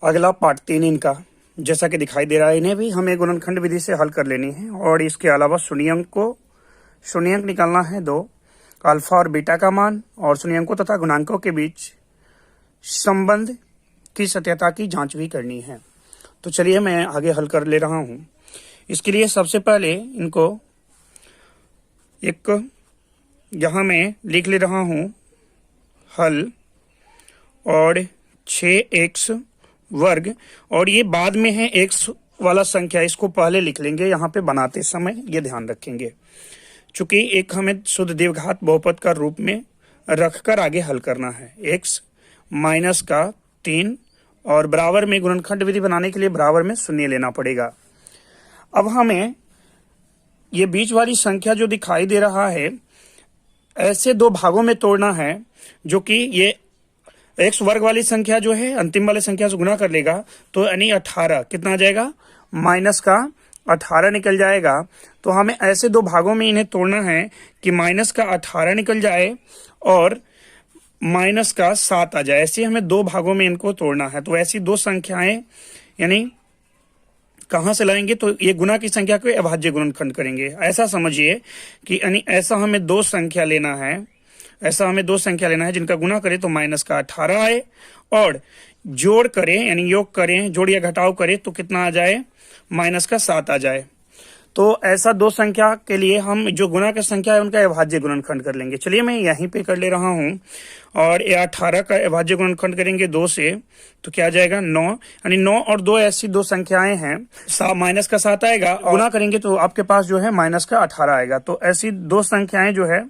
अगला पार्ट 3 इनका जैसा कि दिखाई दे रहा है, इन्हें भी हमें गुणनखंड विधि से हल कर लेनी है। और इसके अलावा शून्यंक निकालना है 2, अल्फा और बीटा का मान और शून्यंकों तथा गुणांकों के बीच संबंध की सत्यता की जांच भी करनी है। तो चलिए मैं आगे हल कर ले रहा हूं। इसके लिए सबसे पहले इनको एक यहाँ मैं लिख ले रहा हूं हल, और 6x वर्ग, और ये बाद में है x वाला संख्या, इसको पहले लिख लेंगे यहाँ पे बनाते समय, ये ध्यान रखेंगे। चूंकि एक हमें शुद्ध द्विघात बहुपद का रूप में रखकर आगे हल करना है। x माइनस का 3 और बराबर में गुणनखंड विधि बनाने के लिए बराबर में शून्य लेना पड़ेगा। अब हमें ये बीच वाली संख्या जो दिखाई दे रहा है ऐसे दो भागों में तोड़ना है, जो कि ये x वर्ग वाली संख्या जो है अंतिम वाली संख्या से गुना कर लेगा, तो यानी 18 कितना आ जाएगा, माइनस का 18 निकल जाएगा। तो हमें ऐसे दो भागों में इन्हें तोड़ना है कि माइनस का 18 निकल जाए और माइनस का 7 आ जाए। ऐसे हमें दो भागों में इनको तोड़ना है। तो ऐसी दो संख्याएं यानी कहां से लाएंगे, तो ये गुना की संख्या को अभाज्य गुणनखंड करेंगे। ऐसा समझिए कि यानी ऐसा हमें दो संख्या लेना है, जिनका गुना करें तो माइनस का 18 आए, और जोड़ करें यानी योग करें, जोड़ या घटाव करें तो कितना आ जाए, माइनस का 7 आ जाए। तो ऐसा दो संख्या के लिए हम जो गुना की संख्या है उनका अभाज्य गुणनखंड कर लेंगे। चलिए मैं यहीं पे कर ले रहा हूं, और ये 18 का अभाज्य गुणनखंड करेंगे 2 से, तो क्या आ जाएगा 9, यानी 9 और 2 ऐसी दो संख्याएं हैं। माइनस का 7 आएगा, गुना करेंगे तो आपके पास जो है माइनस का 18 आएगा। तो ऐसी दो संख्याएं जो है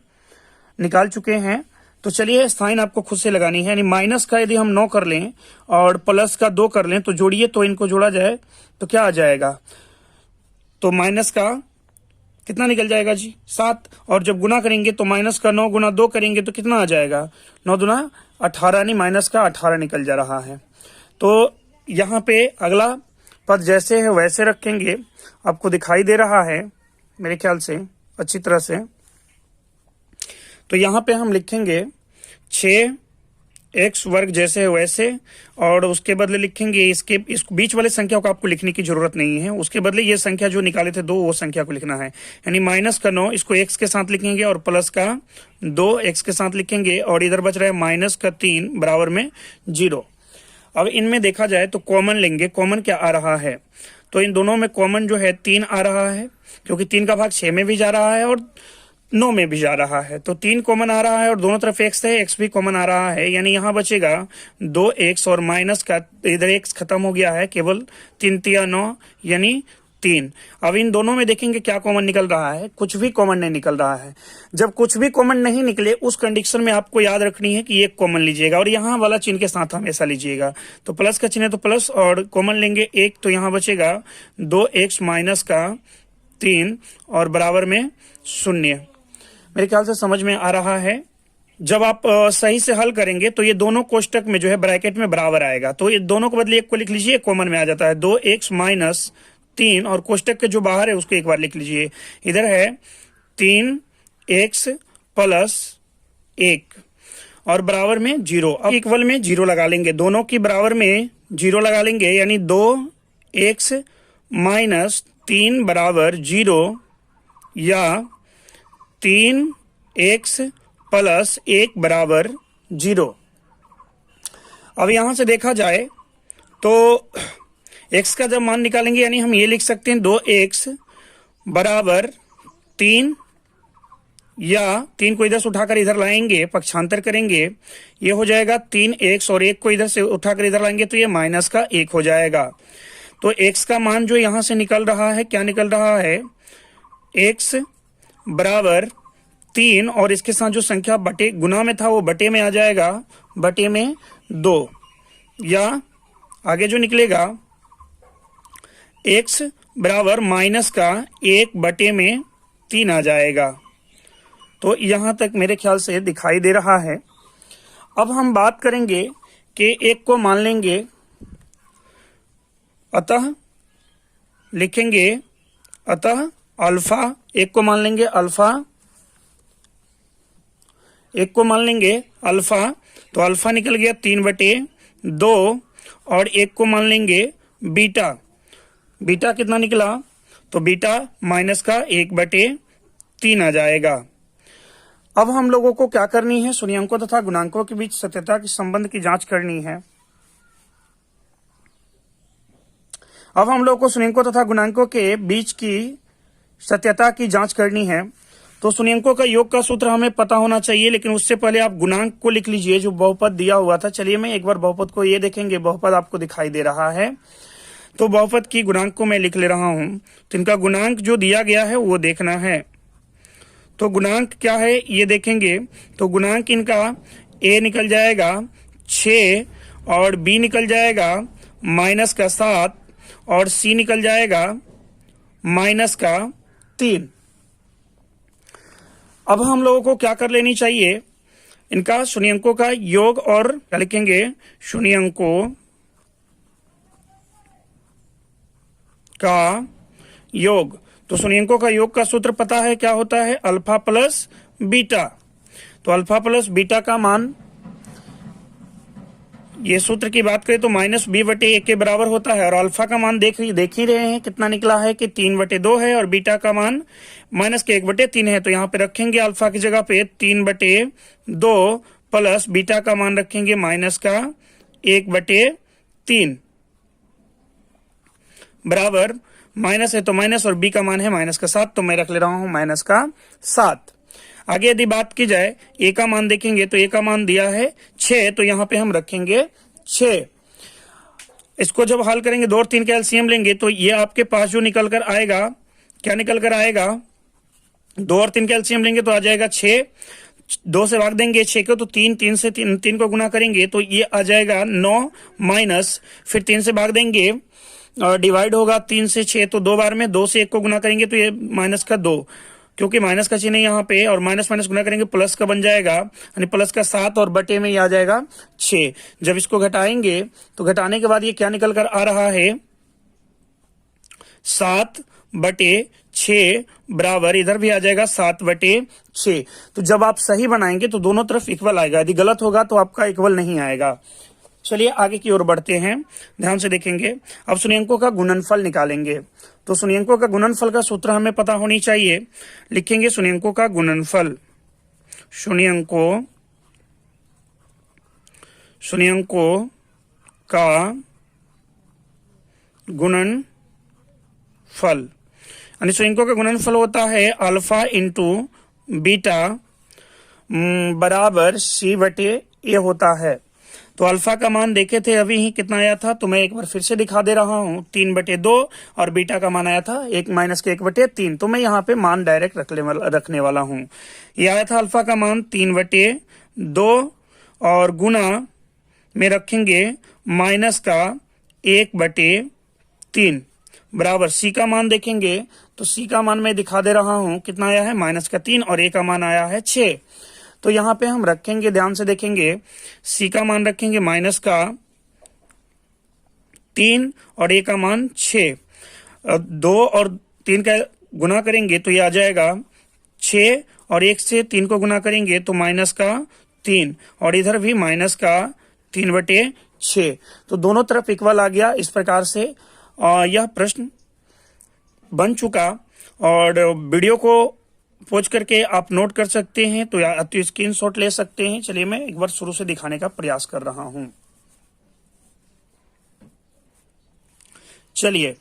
निकाल चुके हैं। तो चलिए साइन आपको खुद से लगानी है, यानी माइनस का यदि हम 9 कर लें और प्लस का 2 कर लें तो जोड़िए, तो इनको जोड़ा जाए तो क्या आ जाएगा, तो माइनस का कितना निकल जाएगा जी, 7, और जब गुना करेंगे तो माइनस का 9 गुना 2 करेंगे तो कितना आ जाएगा, 9 दूना 18, यानी माइनस का 18 निकल जा रहा है। तो यहाँ पे अगला पद जैसे है वैसे रखेंगे, आपको दिखाई दे रहा है मेरे ख्याल से अच्छी तरह से। तो यहाँ पे हम लिखेंगे 6x वर्ग जैसे है वैसे, और उसके बदले लिखेंगे इस बीच वाले संख्या को आपको लिखने की जरूरत नहीं है, उसके बदले ये संख्या जो निकाले थे 2 वो संख्या को लिखना है। यानी माइनस का 9 इसको x के साथ लिखेंगे और प्लस का 2 x के साथ लिखेंगे, और इधर बच रहा है माइनस का 3 बराबर में 0। अब इनमें देखा जाए तो कॉमन लेंगे, कॉमन क्या आ रहा है, तो इन दोनों में कॉमन जो है 3 आ रहा है, क्योंकि 3 का भाग 6 में भी जा रहा है और 9 में भी जा रहा है। तो 3 कॉमन आ रहा है और दोनों तरफ x है, x भी कॉमन आ रहा है, यानी यहाँ बचेगा 2x और माइनस का इधर x खत्म हो गया है, केवल 3 तिया 9 यानी 3। अब इन दोनों में देखेंगे क्या कॉमन निकल रहा है, कुछ भी कॉमन नहीं निकल रहा है। जब कुछ भी कॉमन नहीं निकले उस कंडीशन में आपको याद रखनी है कि एक कॉमन लीजिएगा और यहाँ वाला चिन्ह के साथ हमेशा लीजिएगा। तो प्लस का चिन्ह है तो प्लस, और कॉमन लेंगे 1, तो यहाँ बचेगा 2x माइनस का 3 और बराबर में 0। मेरे ख्याल से समझ में आ रहा है। जब आप सही से हल करेंगे तो ये दोनों कोष्टक में जो है ब्रैकेट में बराबर आएगा, तो ये दोनों को बदले एक को लिख लीजिए, कॉमन में आ जाता है 2x माइनस 3, और कोष्टक के जो बाहर है उसको एक बार लिख लीजिए। इधर है 3x प्लस 1 और बराबर में 0। अब इक्वल में 0 लगा लेंगे, दोनों की बराबर में 0 लगा लेंगे, यानी 2x माइनस 3 बराबर 0 या 3x प्लस 1 बराबर 0। अब यहां से देखा जाए तो x का जब मान निकालेंगे, यानी हम ये लिख सकते हैं 2x बराबर 3, या 3 को इधर से उठाकर इधर लाएंगे, पक्षांतर करेंगे, ये हो जाएगा 3x, और 1 को इधर से उठाकर इधर लाएंगे तो ये माइनस का 1 हो जाएगा। तो x का मान जो यहां से निकल रहा है, क्या निकल रहा है, x बराबर 3, और इसके साथ जो संख्या बटे गुना में था वो बटे में आ जाएगा, बटे में 2, या आगे जो निकलेगा x बराबर माइनस का 1 बटे में 3 आ जाएगा। तो यहां तक मेरे ख्याल से दिखाई दे रहा है। अब हम बात करेंगे कि 1 को मान लेंगे, अतः लिखेंगे अतः अल्फा, 1 को मान लेंगे अल्फा, 1 को मान लेंगे अल्फा, तो अल्फा निकल गया 3/2, और एक को मान लेंगे बीटा। बीटा कितना निकला? तो बीटा माइनस का 1/3 आ जाएगा। अब हम लोगों को क्या करनी है? शून्यंकों तथा गुणांकों के बीच सत्यता की संबंध की जांच करनी है। अब हम लोग को शून्यंकों तथा गुणांकों के बीच की सत्यता की जांच करनी है। तो शून्यंकों का योग का सूत्र हमें पता होना चाहिए, लेकिन उससे पहले आप गुणांक को लिख लीजिए जो बहुपद दिया हुआ था। चलिए मैं एक बार बहुपद को ये देखेंगे, बहुपद आपको दिखाई दे रहा है। तो बहुपद की गुणांक को मैं लिख ले रहा हूं। तो इनका गुणांक जो दिया गया है वो देखना है। तो गुणांक क्या है ये देखेंगे। तो गुणांक इनका a निकल जाएगा 6 और b निकल जाएगा -7 और c निकल जाएगा -3। अब हम लोगों को क्या कर लेनी चाहिए? इनका शून्यंकों का योग और क्या लिखेंगे? शून्यंकों का योग। तो शून्यंकों का योग का सूत्र पता है, क्या होता है? Alpha plus beta. तो अल्फा प्लस बीटा का मान, ये सूत्र की बात करें तो -b/1 के बराबर होता है। और अल्फा का मान देख ही रहे हैं कितना निकला है कि 3/2 है और बीटा का मान -1/3 है। तो यहाँ पे रखेंगे अल्फा की जगह पे 3/2 प्लस बीटा का मान रखेंगे -1/3 बराबर माइनस है तो माइनस और b का मान है -7। तो मैं रख ले रहा हूं -7। आगे यदि बात की जाए a का मान देखेंगे तो a का मान दिया है 6, तो यहाँ पे हम रखेंगे 6। इसको जब हल करेंगे 2 और 3 का एलसीएम लेंगे तो ये आपके पास जो निकल कर आएगा, क्या निकल कर आएगा? 2 और 3 का एलसीएम लेंगे तो आ जाएगा 6। 2 से भाग देंगे 6 को तो 3 से 3 को गुना करेंगे तो ये आ जाएगा 9 माइनस, फिर 3 से भाग देंगे और डिवाइड होगा 3 से 6 तो 2 बार में, 2 से 1 को गुना करेंगे तो ये -2, क्योंकि माइनस का चिन्ह यहाँ पे और माइनस गुना करेंगे प्लस का बन जाएगा, यानी प्लस का 7 और बटे में ये आ जाएगा 6। जब इसको घटाएंगे तो घटाने के बाद ये क्या निकल कर आ रहा है? 7/6 बराबर, इधर भी आ जाएगा 7/6। तो जब आप सही बनाएंगे तो दोनों तरफ इक्वल आएगा, यदि गलत होगा तो आपका इक्वल नहीं आएगा। चलिए आगे की ओर बढ़ते हैं, ध्यान से देखेंगे। अब शून्यंकों का गुणनफल निकालेंगे। तो शून्यंकों का गुणनफल का सूत्र हमें पता होनी चाहिए। लिखेंगे शून्यंकों का गुणनफल। शून्यंकों का गुणनफल, यानी शून्यंकों का गुणनफल होता है अल्फा इंटू बीटा बराबर c/a होता है। तो अल्फा का मान देखे थे अभी ही कितना आया था, तो मैं एक बार फिर से दिखा दे रहा हूं 3/2 और बीटा का मान आया था -1/3। तो मैं यहाँ पे मान डायरेक्ट रखने वाला हूं। ये आया था अल्फा का मान 3/2 और गुना में रखेंगे -1/3 बराबर सी का मान देखेंगे तो सी का मान मैं दिखा दे रहा हूं कितना आया है -3 और ए का मान आया है 6। तो यहाँ पे हम रखेंगे, ध्यान से देखेंगे, सी का मान रखेंगे -3 और ए का मान 6। 2 और 3 का गुना करेंगे तो ये आ जाएगा 6 और 1 से 3 को गुना करेंगे तो -3 और इधर भी -3/6। तो दोनों तरफ इक्वल आ गया। इस प्रकार से यह प्रश्न बन चुका और वीडियो को पॉज करके आप नोट कर सकते हैं तो या तो स्क्रीनशॉट ले सकते हैं। चलिए मैं एक बार शुरू से दिखाने का प्रयास कर रहा हूं। चलिए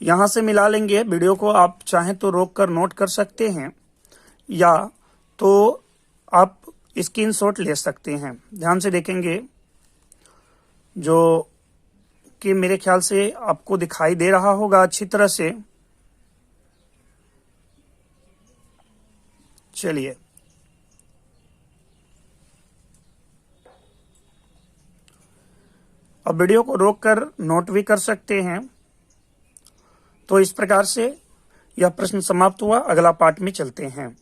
यहां से मिला लेंगे। वीडियो को आप चाहें तो रोक कर नोट कर सकते हैं या तो आप स्क्रीनशॉट ले सकते हैं। ध्यान से देखेंगे, जो कि मेरे ख्याल से आपको दिखाई दे रहा होगा अच्छी तरह से। चलिए अब वीडियो को रोककर नोट भी कर सकते हैं। तो इस प्रकार से यह प्रश्न समाप्त हुआ। अगला पार्ट में चलते हैं।